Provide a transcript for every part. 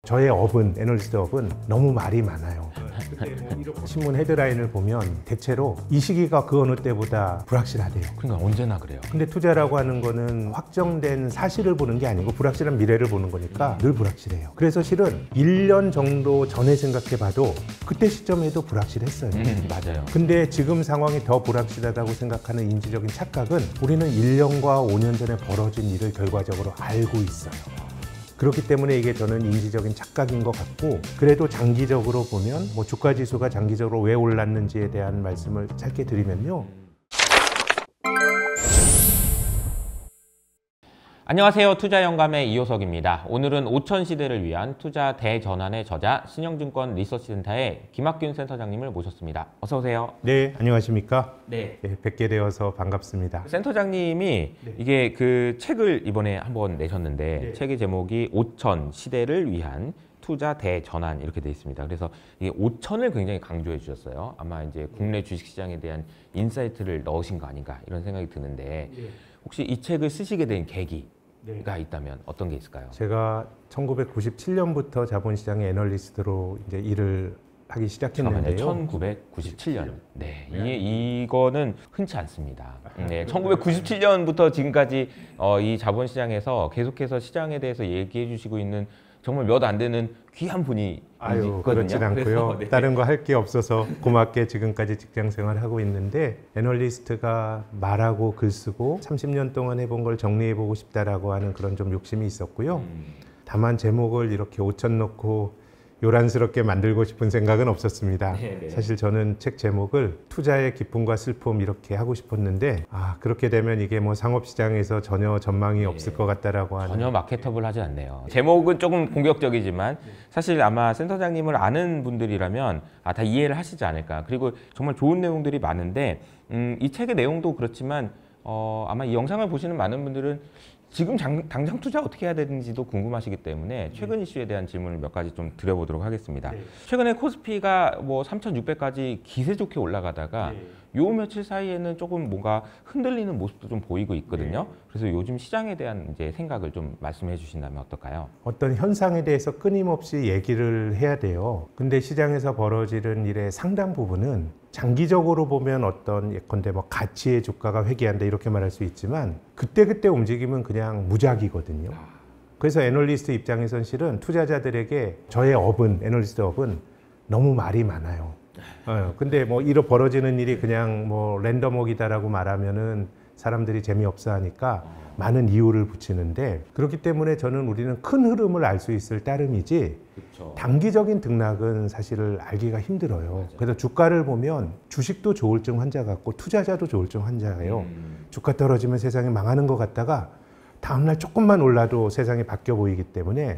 저의 업은, 애널리스트 업은 너무 말이 많아요. 신문 헤드라인을 보면 대체로 이 시기가 그 어느 때보다 불확실하대요. 그러니까 언제나 그래요. 근데 투자라고 하는 거는 확정된 사실을 보는 게 아니고 불확실한 미래를 보는 거니까 늘 불확실해요. 그래서 실은 1년 정도 전에 생각해 봐도 그때 시점에도 불확실했어요. 맞아요. 근데 지금 상황이 더 불확실하다고 생각하는 인지적인 착각은 우리는 1년과 5년 전에 벌어진 일을 결과적으로 알고 있어요. 그렇기 때문에 이게 저는 인지적인 착각인 것 같고, 그래도 장기적으로 보면 뭐 주가 지수가 장기적으로 왜 올랐는지에 대한 말씀을 짧게 드리면요. 안녕하세요. 투자영감의 이호석입니다. 오늘은 5천 시대를 위한 투자 대전환의 저자 신영증권 리서치센터의 김학균 센터장님을 모셨습니다. 어서 오세요. 네, 안녕하십니까? 네. 뵙게 되어서 반갑습니다. 센터장님이 이게 그 책을 이번에 한번 내셨는데 책의 제목이 5천 시대를 위한 투자 대전환 이렇게 돼 있습니다. 그래서 이게 5천을 굉장히 강조해 주셨어요. 아마 이제 국내 주식시장에 대한 인사이트를 넣으신 거 아닌가 이런 생각이 드는데 혹시 이 책을 쓰시게 된 계기가 있다면 어떤 게 있을까요? 제가 1997년부터 자본시장의 애널리스트로 이제 일을 하기 시작했는데요. 1997년. 네, 이거는 흔치 않습니다. 네, 1997년부터 지금까지 이 자본시장에서 계속해서 시장에 대해서 얘기해 주시고 있는 정말 몇 안 되는 귀한 분이 있거든요. 그렇진 않고요. 그래서, 다른 거 할 게 없어서 고맙게 지금까지 직장 생활을 하고 있는데, 애널리스트가 말하고 글 쓰고 30년 동안 해본 걸 정리해보고 싶다라고 하는 그런 좀 욕심이 있었고요. 다만 제목을 이렇게 5천 넣고 요란스럽게 만들고 싶은 생각은 없었습니다. 사실 저는 책 제목을 투자의 기쁨과 슬픔 이렇게 하고 싶었는데 그렇게 되면 이게 뭐 상업시장에서 전혀 전망이 없을 것 같다라고 하는, 전혀 마케터블하지 않네요. 제목은 조금 공격적이지만 사실 아마 센터장님을 아는 분들이라면 다 이해를 하시지 않을까. 그리고 정말 좋은 내용들이 많은데 이 책의 내용도 그렇지만 아마 이 영상을 보시는 많은 분들은 지금 당장 투자 어떻게 해야 되는지도 궁금하시기 때문에 최근 이슈에 대한 질문을 몇 가지 좀 드려보도록 하겠습니다. 최근에 코스피가 뭐 3,600까지 기세 좋게 올라가다가 요 며칠 사이에는 조금 뭔가 흔들리는 모습도 좀 보이고 있거든요. 그래서 요즘 시장에 대한 이제 생각을 좀 말씀해 주신다면 어떨까요? 어떤 현상에 대해서 끊임없이 얘기를 해야 돼요. 근데 시장에서 벌어지는 일의 상당 부분은 장기적으로 보면 어떤 예컨대 뭐 가치의 주가가 회귀한다 이렇게 말할 수 있지만 그때그때 움직임은 그냥 무작위거든요. 그래서 애널리스트 입장에선 실은 투자자들에게 저의 업은, 애널리스트 업은 너무 말이 많아요. 근데 뭐 벌어지는 일이 그냥 뭐 랜덤웍이다라고 말하면은 사람들이 재미없어 하니까 많은 이유를 붙이는데, 그렇기 때문에 저는 우리는 큰 흐름을 알 수 있을 따름이지 단기적인 등락은 사실을 알기가 힘들어요. 그래서 주가를 보면 주식도 조울증 환자 같고 투자자도 조울증 환자예요. 주가 떨어지면 세상이 망하는 것 같다가 다음날 조금만 올라도 세상이 바뀌어 보이기 때문에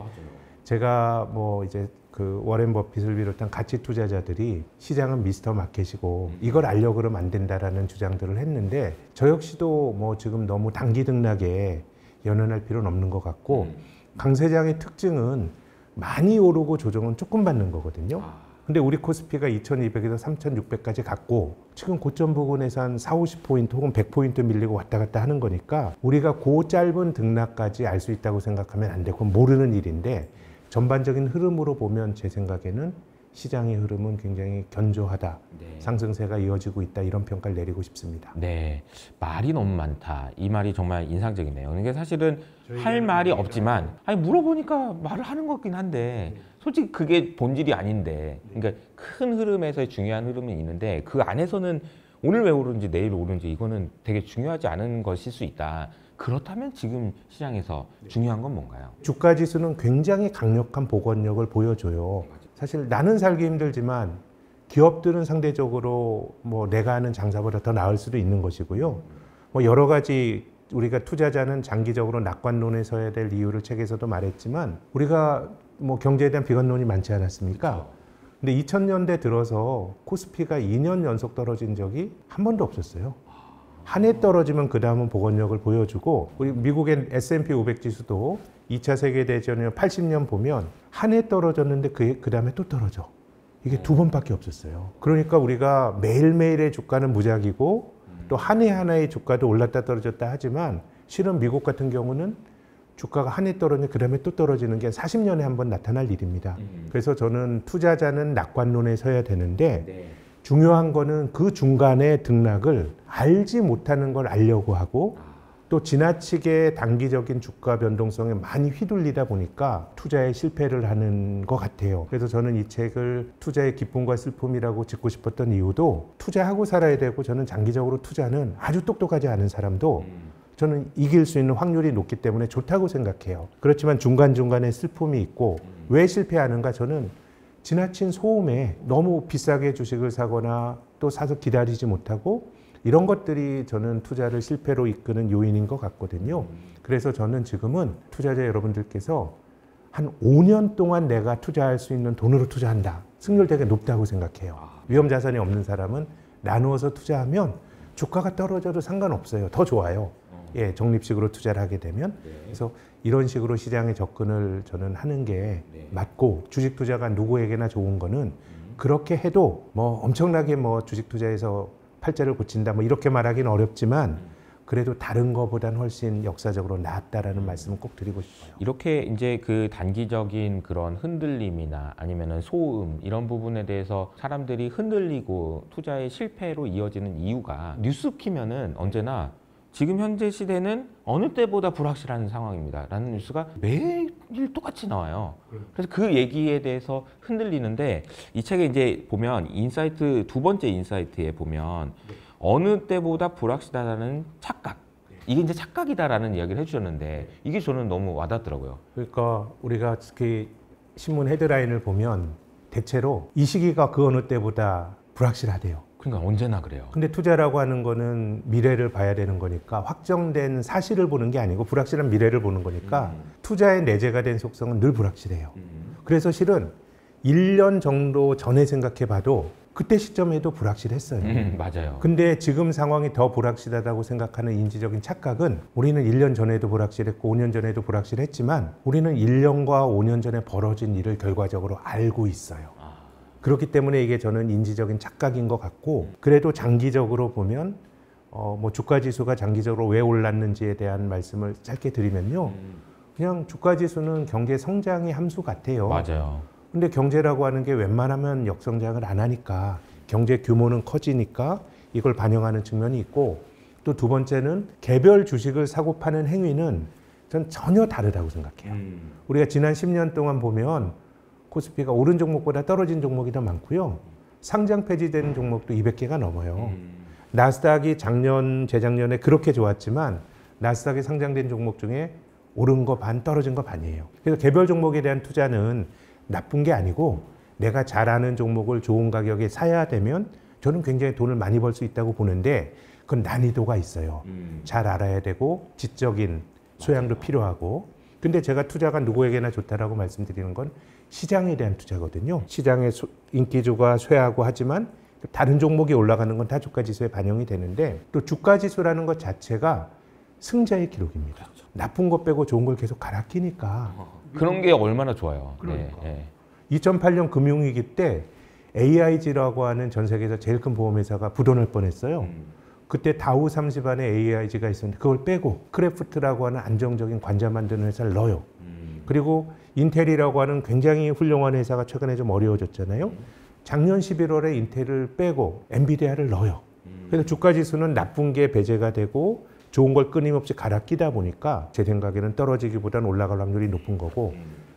제가 뭐 이제 그 워렌 버핏을 비롯한 가치 투자자들이 시장은 미스터 마켓이고 이걸 알려고 그러면 안 된다라는 주장들을 했는데, 저 역시도 뭐 지금 너무 단기 등락에 연연할 필요는 없는 것 같고, 강세장의 특징은 많이 오르고 조정은 조금 받는 거거든요. 근데 우리 코스피가 2200에서 3600까지 갔고 지금 고점 부근에서 한 40-50포인트 혹은 100포인트 밀리고 왔다 갔다 하는 거니까 우리가 그 짧은 등락까지 알 수 있다고 생각하면 안 되고 모르는 일인데, 전반적인 흐름으로 보면 제 생각에는 시장의 흐름은 굉장히 견조하다. 상승세가 이어지고 있다. 이런 평가를 내리고 싶습니다. 네, 말이 너무 많다. 이 말이 정말 인상적이네요. 이게 사실은 할 말이 없지만 물어보니까 말을 하는 것 같긴 한데 솔직히 그게 본질이 아닌데, 그러니까 큰 흐름에서의 중요한 흐름은 있는데 그 안에서는 오늘 왜 오르는지 내일 오르는지 이거는 되게 중요하지 않은 것일 수 있다. 그렇다면 지금 시장에서 중요한 건 뭔가요? 주가 지수는 굉장히 강력한 복원력을 보여줘요. 사실 나는 살기 힘들지만 기업들은 상대적으로 뭐 내가 하는 장사보다 더 나을 수도 있는 것이고요. 뭐 여러 가지 우리가 투자자는 장기적으로 낙관론에 서야 될 이유를 책에서도 말했지만 우리가 뭐 경제에 대한 비관론이 많지 않았습니까? 근데 2000년대 들어서 코스피가 2년 연속 떨어진 적이 한 번도 없었어요. 한 해 떨어지면 그 다음은 복원력을 보여주고, 우리 미국의 S&P 500 지수도 2차 세계대전 80년 보면 한 해 떨어졌는데 그 다음에 또 떨어져. 이게 두 번밖에 없었어요. 그러니까 우리가 매일매일의 주가는 무작위고 또 한 해 하나의 주가도 올랐다 떨어졌다 하지만 실은 미국 같은 경우는 주가가 한 해 떨어지면 그 다음에 또 떨어지는 게 40년에 한 번 나타날 일입니다. 그래서 저는 투자자는 낙관론에 서야 되는데 네. 중요한 거는 그 중간에 등락을 알지 못하는 걸 알려고 하고 또 지나치게 단기적인 주가 변동성에 많이 휘둘리다 보니까 투자에 실패를 하는 것 같아요. 그래서 저는 이 책을 투자의 기쁨과 슬픔이라고 짓고 싶었던 이유도 투자하고 살아야 되고 저는 장기적으로 투자는 아주 똑똑하지 않은 사람도 저는 이길 수 있는 확률이 높기 때문에 좋다고 생각해요. 그렇지만 중간중간에 슬픔이 있고 왜 실패하는가 저는 지나친 소음에 너무 비싸게 주식을 사거나 또 사서 기다리지 못하고 이런 것들이 저는 투자를 실패로 이끄는 요인인 것 같거든요. 그래서 저는 지금은 투자자 여러분들께서 한 5년 동안 내가 투자할 수 있는 돈으로 투자한다. 승률 되게 높다고 생각해요. 위험 자산이 없는 사람은 나누어서 투자하면 주가가 떨어져도 상관없어요. 더 좋아요. 예, 적립식으로 투자를 하게 되면. 그래서 이런 식으로 시장에 접근을 저는 하는 게 맞고 주식 투자가 누구에게나 좋은 거는 그렇게 해도 뭐 엄청나게 뭐 주식 투자에서 팔자를 고친다 뭐 이렇게 말하기는 어렵지만 그래도 다른 거보다는 훨씬 역사적으로 낫다라는 말씀을 꼭 드리고 싶어요. 이렇게 이제 그 단기적인 그런 흔들림이나 아니면은 소음 이런 부분에 대해서 사람들이 흔들리고 투자의 실패로 이어지는 이유가 뉴스 키면은 언제나 지금 현재 시대는 어느 때보다 불확실한 상황입니다 라는 뉴스가 매일 똑같이 나와요. 그래서 그 얘기에 대해서 흔들리는데 이 책에 이제 보면 인사이트 두 번째 인사이트에 보면 어느 때보다 불확실하다는 착각, 이게 이제 착각이다라는 이야기를 해주셨는데 이게 저는 너무 와닿더라고요. 그러니까 우리가 특히 신문 헤드라인을 보면 대체로 이 시기가 그 어느 때보다 불확실하대요. 그러니까 언제나 그래요. 근데 투자라고 하는 거는 미래를 봐야 되는 거니까 확정된 사실을 보는 게 아니고 불확실한 미래를 보는 거니까 투자의 내재가 된 속성은 늘 불확실해요. 그래서 실은 1년 정도 전에 생각해 봐도 그때 시점에도 불확실했어요. 맞아요. 근데 지금 상황이 더 불확실하다고 생각하는 인지적인 착각은 우리는 1년 전에도 불확실했고 5년 전에도 불확실했지만 우리는 1년과 5년 전에 벌어진 일을 결과적으로 알고 있어요. 그렇기 때문에 이게 저는 인지적인 착각인 것 같고 그래도 장기적으로 보면 뭐 주가 지수가 장기적으로 왜 올랐는지에 대한 말씀을 짧게 드리면요. 그냥 주가 지수는 경제 성장의 함수 같아요. 맞아요. 근데 경제라고 하는 게 웬만하면 역성장을 안 하니까 경제 규모는 커지니까 이걸 반영하는 측면이 있고 또 두 번째는 개별 주식을 사고 파는 행위는 전 전혀 다르다고 생각해요. 우리가 지난 10년 동안 보면 코스피가 오른 종목보다 떨어진 종목이 더 많고요. 상장 폐지된 종목도 200개가 넘어요. 나스닥이 작년, 재작년에 그렇게 좋았지만 나스닥에 상장된 종목 중에 오른 거 반, 떨어진 거 반이에요. 그래서 개별 종목에 대한 투자는 나쁜 게 아니고 내가 잘 아는 종목을 좋은 가격에 사야 되면 저는 굉장히 돈을 많이 벌 수 있다고 보는데 그건 난이도가 있어요. 잘 알아야 되고 지적인 소양도 필요하고 근데 제가 투자가 누구에게나 좋다라고 말씀드리는 건 시장에 대한 투자거든요. 시장의 인기주가 쇠하고 하지만 다른 종목이 올라가는 건 다 주가지수에 반영이 되는데 또 주가지수라는 것 자체가 승자의 기록입니다. 나쁜 것 빼고 좋은 걸 계속 갈아 끼니까. 그런 게 얼마나 좋아요. 그러니까. 네. 2008년 금융위기 때 AIG라고 하는 전 세계에서 제일 큰 보험회사가 부도날 뻔했어요. 그때 다우 30 안에 AIG가 있었는데 그걸 빼고 크래프트라고 하는 안정적인 관자 만드는 회사를 넣어요. 그리고 인텔이라고 하는 굉장히 훌륭한 회사가 최근에 좀 어려워졌잖아요. 작년 11월에 인텔을 빼고 엔비디아를 넣어요. 그래서 주가지수는 나쁜 게 배제가 되고 좋은 걸 끊임없이 갈아 끼다 보니까 제 생각에는 떨어지기보다는 올라갈 확률이 높은 거고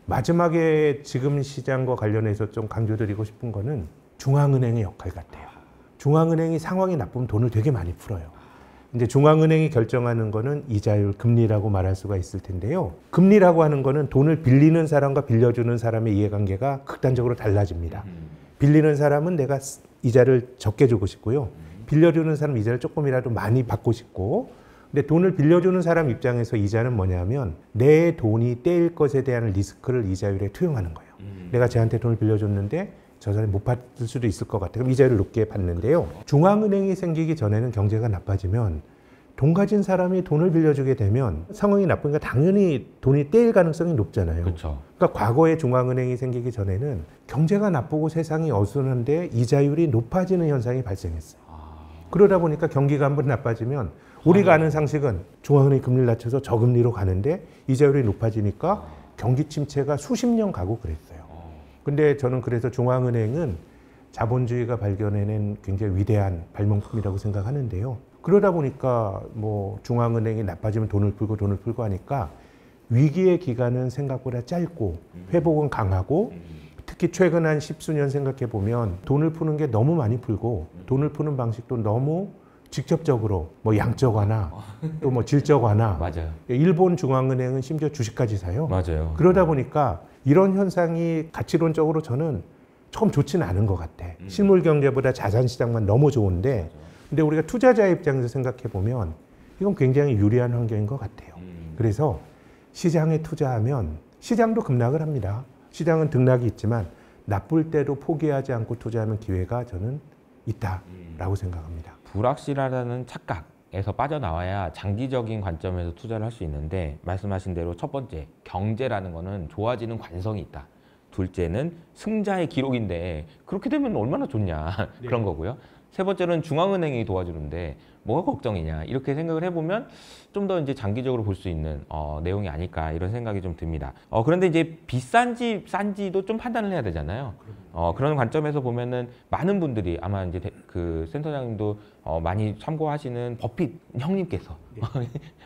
마지막에 지금 시장과 관련해서 좀 강조드리고 싶은 거는 중앙은행의 역할 같아요. 중앙은행이 상황이 나쁘면 돈을 되게 많이 풀어요. 이제 중앙은행이 결정하는 거는 이자율, 금리라고 말할 수가 있을 텐데요. 금리라고 하는 거는 돈을 빌리는 사람과 빌려주는 사람의 이해관계가 극단적으로 달라집니다. 빌리는 사람은 내가 이자를 적게 주고 싶고요. 빌려주는 사람은 이자를 조금이라도 많이 받고 싶고 근데 돈을 빌려주는 사람 입장에서 이자는 뭐냐면 내 돈이 떼일 것에 대한 리스크를 이자율에 투영하는 거예요. 내가 쟤한테 돈을 빌려줬는데 저 사람이 못 받을 수도 있을 것 같아요. 그럼 이자를 높게 받는데요. 중앙은행이 생기기 전에는 경제가 나빠지면 돈 가진 사람이 돈을 빌려주게 되면 상황이 나쁘니까 당연히 돈이 떼일 가능성이 높잖아요. 그렇죠. 그러니까 과거에 중앙은행이 생기기 전에는 경제가 나쁘고 세상이 어수선한데 이자율이 높아지는 현상이 발생했어요. 그러다 보니까 경기가 한번 나빠지면 우리가 아는 상식은 중앙은행이 금리를 낮춰서 저금리로 가는데 이자율이 높아지니까 경기 침체가 수십 년 가고 그랬어요. 근데 저는 그래서 중앙은행은 자본주의가 발견해낸 굉장히 위대한 발명품이라고 생각하는데요. 그러다 보니까 뭐 중앙은행이 나빠지면 돈을 풀고 하니까 위기의 기간은 생각보다 짧고 회복은 강하고 특히 최근 한 십수년 생각해 보면 돈을 푸는 게 너무 많이 풀고 돈을 푸는 방식도 너무 직접적으로 뭐 양적 완화 또 뭐 질적 완화. 맞아요. 일본 중앙은행은 심지어 주식까지 사요. 맞아요. 그러다 보니까 이런 현상이 가치론적으로 저는 조금 좋지는 않은 것 같아. 실물 경제보다 자산 시장만 너무 좋은데 근데 우리가 투자자 입장에서 생각해 보면 이건 굉장히 유리한 환경인 것 같아요. 그래서 시장에 투자하면 시장도 급락을 합니다. 시장은 등락이 있지만 나쁠 때도 포기하지 않고 투자하는 기회가 저는 있다라고 생각합니다. 불확실하다는 착각에서 빠져나와야 장기적인 관점에서 투자를 할 수 있는데 말씀하신 대로 첫 번째, 경제라는 거는 좋아지는 관성이 있다. 둘째는 승자의 기록인데 그렇게 되면 얼마나 좋냐 그런 거고요. 세 번째는 중앙은행이 도와주는데 뭐가 걱정이냐 이렇게 생각을 해보면 좀 더 이제 장기적으로 볼 수 있는 내용이 아닐까 이런 생각이 좀 듭니다. 그런데 이제 비싼지 싼지도 좀 판단을 해야 되잖아요. 그런 관점에서 보면은 많은 분들이 아마 이제 그 센터장님도 많이 참고하시는 버핏 형님께서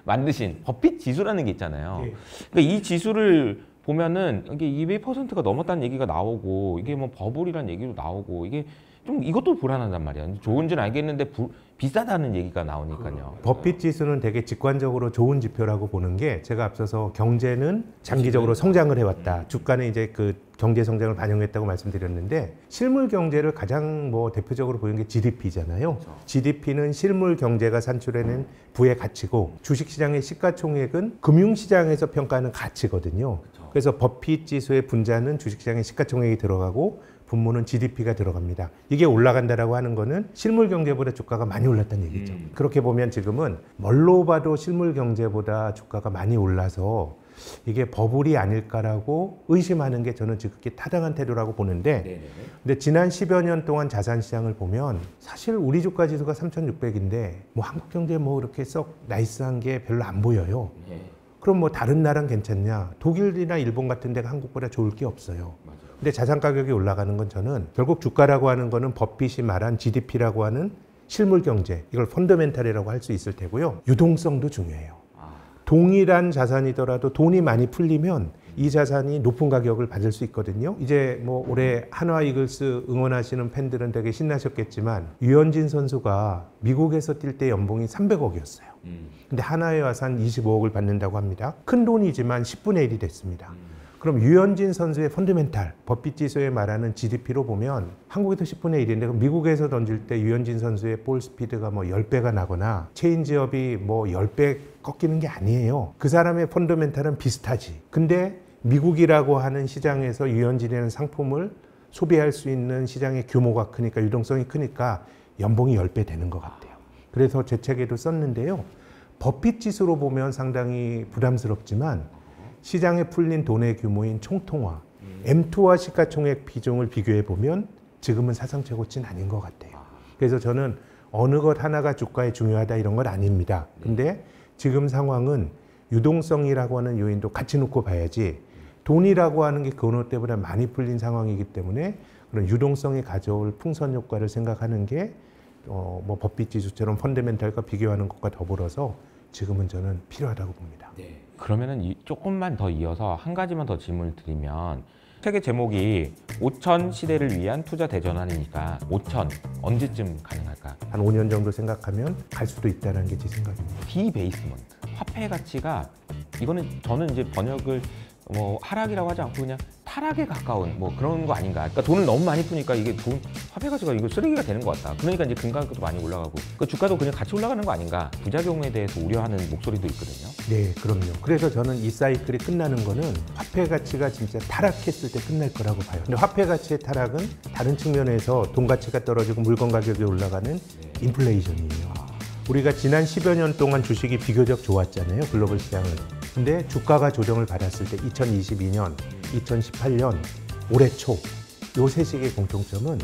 만드신 버핏 지수라는 게 있잖아요. 그러니까 이 지수를 보면은 이게 200%가 넘었다는 얘기가 나오고 이게 뭐 버블이라는 얘기도 나오고 이게 좀 이것도 불안하단 말이야. 좋은지는 알겠는데 비싸다는 얘기가 나오니까요. 버핏 지수는 되게 직관적으로 좋은 지표라고 보는 게 제가 앞서서 경제는 장기적으로 성장을 해왔다. 주가는 이제 그 경제 성장을 반영했다고 말씀드렸는데 실물 경제를 가장 뭐 대표적으로 보이는 게 GDP잖아요. GDP는 실물 경제가 산출해낸 부의 가치고 주식시장의 시가총액은 금융시장에서 평가하는 가치거든요. 그래서 버핏 지수의 분자는 주식시장의 시가총액이 들어가고 분모는 GDP가 들어갑니다. 이게 올라간다라고 하는 거는 실물 경제보다 주가가 많이 올랐다는 얘기죠. 그렇게 보면 지금은 뭘로 봐도 실물 경제보다 주가가 많이 올라서 이게 버블이 아닐까라고 의심하는 게 저는 지극히 타당한 태도라고 보는데 근데 지난 10여 년 동안 자산 시장을 보면 사실 우리 주가 지수가 3,600인데 뭐 한국 경제 뭐 그렇게 썩 나이스한 게 별로 안 보여요. 그럼 뭐 다른 나라는 괜찮냐? 독일이나 일본 같은 데가 한국보다 좋을 게 없어요. 근데 자산 가격이 올라가는 건 저는 결국 주가라고 하는 거는 버핏이 말한 GDP라고 하는 실물 경제, 이걸 펀더멘탈이라고 할 수 있을 테고요. 유동성도 중요해요. 동일한 자산이더라도 돈이 많이 풀리면 이 자산이 높은 가격을 받을 수 있거든요. 이제 뭐 올해 한화 이글스 응원하시는 팬들은 되게 신나셨겠지만 유현진 선수가 미국에서 뛸 때 연봉이 300억이었어요. 근데 한화에 와서 한 25억을 받는다고 합니다. 큰 돈이지만 10분의 1이 됐습니다. 그럼 유현진 선수의 펀더멘탈, 버핏 지수에 말하는 GDP로 보면 한국에도 10분의 1인데 그럼 미국에서 던질 때 유현진 선수의 볼 스피드가 뭐 10배가 나거나 체인지업이 뭐 10배 꺾이는 게 아니에요. 그 사람의 펀더멘탈은 비슷하지. 근데 미국이라고 하는 시장에서 유현진이라는 상품을 소비할 수 있는 시장의 규모가 크니까 유동성이 크니까 연봉이 10배 되는 것 같아요. 그래서 제 책에도 썼는데요. 버핏 지수로 보면 상당히 부담스럽지만 시장에 풀린 돈의 규모인 총통화, M2와 시가총액 비중을 비교해 보면 지금은 사상 최고치는 아닌 것 같아요. 그래서 저는 어느 것 하나가 주가에 중요하다 이런 건 아닙니다. 근데 지금 상황은 유동성이라고 하는 요인도 같이 놓고 봐야지 돈이라고 하는 게 그 어느 때보다 많이 풀린 상황이기 때문에 그런 유동성이 가져올 풍선 효과를 생각하는 게 뭐 버핏 지수처럼 펀더멘탈과 비교하는 것과 더불어서 지금은 저는 필요하다고 봅니다. 그러면은 조금만 더 이어서 한 가지만 더 질문을 드리면 책의 제목이 5천 시대를 위한 투자 대전환이니까 5천 언제쯤 가능할까? 한 5년 정도 생각하면 갈 수도 있다는 게 제 생각입니다. 디베이스먼트, 화폐 가치가 이거는 저는 이제 번역을 뭐 하락이라고 하지 않고 그냥 타락에 가까운 뭐 그런 거 아닌가. 그러니까 돈을 너무 많이 푸니까 이게 화폐 가치가 이거 쓰레기가 되는 것 같다. 그러니까 이제 금가격도 많이 올라가고 그 주가도 그냥 같이 올라가는 거 아닌가. 부작용에 대해서 우려하는 목소리도 있거든요. 네, 그럼요. 그래서 저는 이 사이클이 끝나는 거는 화폐 가치가 진짜 타락했을 때 끝날 거라고 봐요. 근데 화폐 가치의 타락은 다른 측면에서 돈 가치가 떨어지고 물건 가격이 올라가는 인플레이션이에요. 우리가 지난 10여 년 동안 주식이 비교적 좋았잖아요. 글로벌 시장은. 근데 주가가 조정을 받았을 때 2022년, 2018년, 올해 초 요 세 시기의 공통점은